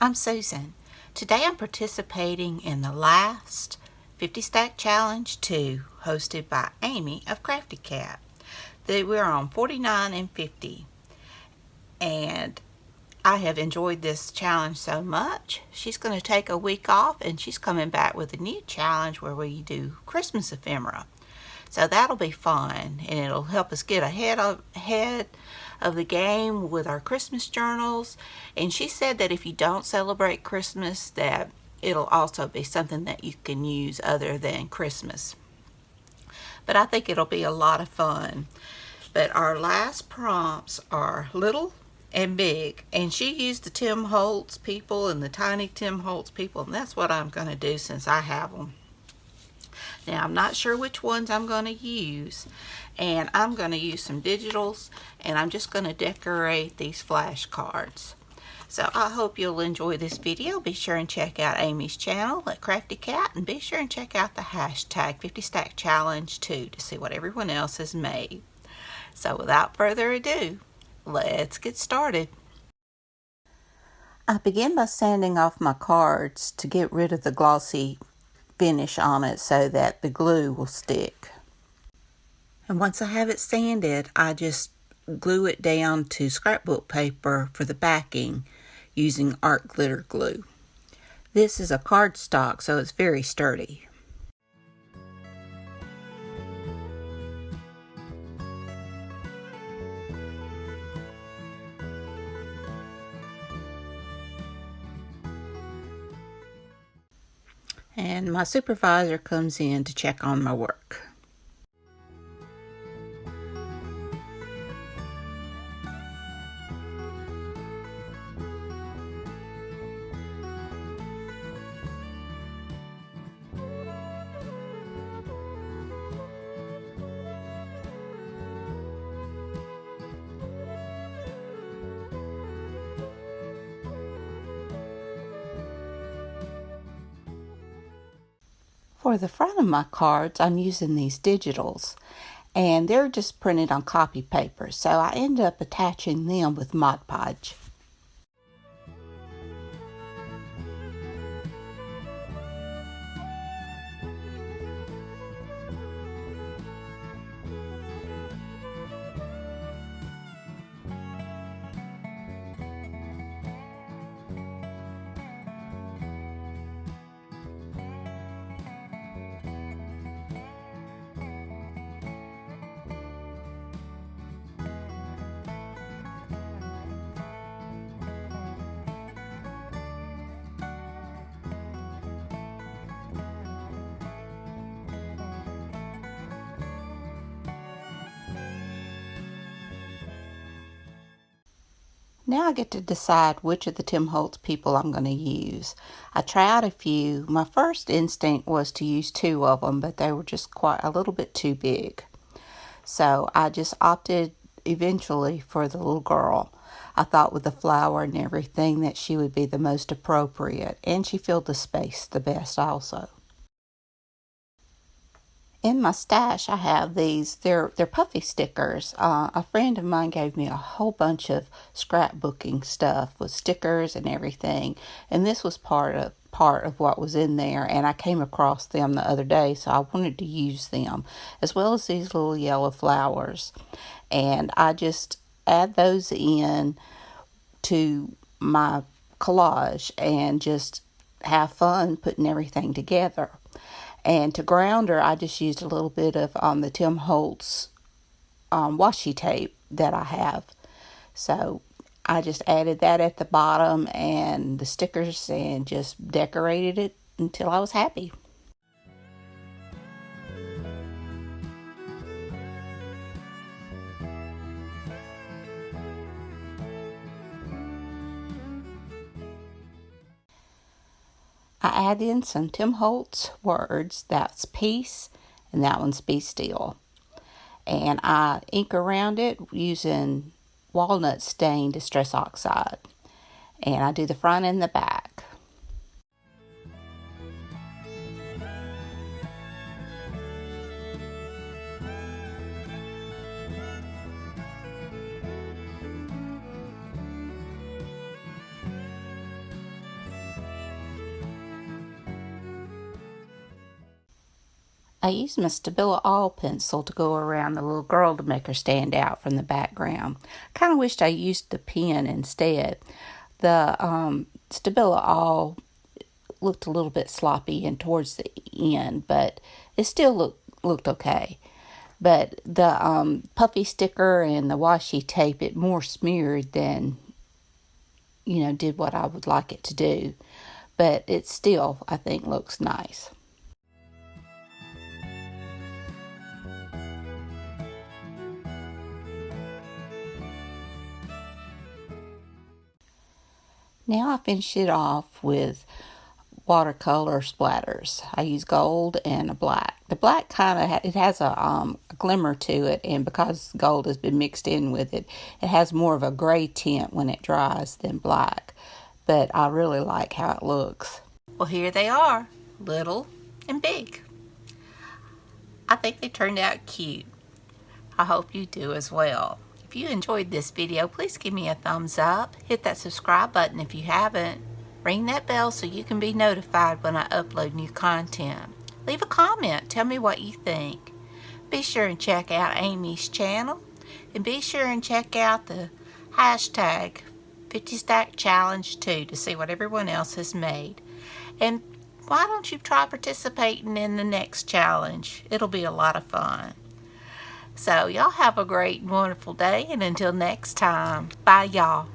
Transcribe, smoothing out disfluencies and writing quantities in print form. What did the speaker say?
I'm Susan. Today I'm participating in the last 50 Stack Challenge 2 hosted by Amy of Crafty Cat. We're on 49 and 50 and I have enjoyed this challenge so much. She's going to take a week off and she's coming back with a new challenge where we do Christmas ephemera. So that'll be fun and it'll help us get ahead of the game with our Christmas journals. And she said that if you don't celebrate Christmas, that it'll also be something that you can use other than Christmas. But I think it'll be a lot of fun. But our last prompts are little and big, and she used the Tim Holtz people and the tiny Tim Holtz people, and that's what I'm going to do since I have them. Now I'm not sure which ones I'm going to use, and I'm going to use some digitals, and I'm just going to decorate these flashcards. So I hope you'll enjoy this video. Be sure and check out Amy's channel at Crafty Cat, and be sure and check out the hashtag 50 Stack Challenge 2 to see what everyone else has made. So without further ado, let's get started. I begin by sanding off my cards to get rid of the glossy finish on it so that the glue will stick. And once I have it sanded, I just glue it down to scrapbook paper for the backing using art glitter glue. This is a cardstock, so it's very sturdy. And my supervisor comes in to check on my work. For the front of my cards, I'm using these digitals, and they're just printed on copy paper, so I end up attaching them with Mod Podge. Now I get to decide which of the Tim Holtz people I'm going to use. I tried a few. My first instinct was to use 2 of them, but they were just quite a little bit too big. So I just opted eventually for the little girl. I thought with the flower and everything that she would be the most appropriate, and she filled the space the best also. In my stash, I have these. They're puffy stickers. A friend of mine gave me a whole bunch of scrapbooking stuff with stickers and everything, and this was part of what was in there. And I came across them the other day, so I wanted to use them, as well as these little yellow flowers. And I just add those in to my collage and just have fun putting everything together. And to ground her, I just used a little bit of the Tim Holtz washi tape that I have. So I just added that at the bottom and the stickers and just decorated it until I was happy. I add in some Tim Holtz words. That's peace, and that one's be still. And I ink around it using walnut stain distress oxide. And I do the front and the back. I used my Stabilo All pencil to go around the little girl to make her stand out from the background. Kind of wished I used the pen instead. The Stabilo All looked a little bit sloppy and towards the end, but it still looked okay. But the puffy sticker and the washi tape, it more smeared than, did what I would like it to do. But it still, I think, looks nice. Now I finish it off with watercolor splatters. I use gold and a black. The black kind of it has a glimmer to it, and because gold has been mixed in with it, it has more of a gray tint when it dries than black. But I really like how it looks. Well, here they are, little and big. I think they turned out cute. I hope you do as well. If you enjoyed this video, please give me a thumbs up. Hit that subscribe button if you haven't. Ring that bell so you can be notified when I upload new content. Leave a comment. Tell me what you think. Be sure and check out Amy's channel. And be sure and check out the hashtag 50 Stack Challenge too to see what everyone else has made. And why don't you try participating in the next challenge? It'll be a lot of fun. So y'all have a great and wonderful day, and until next time, bye y'all.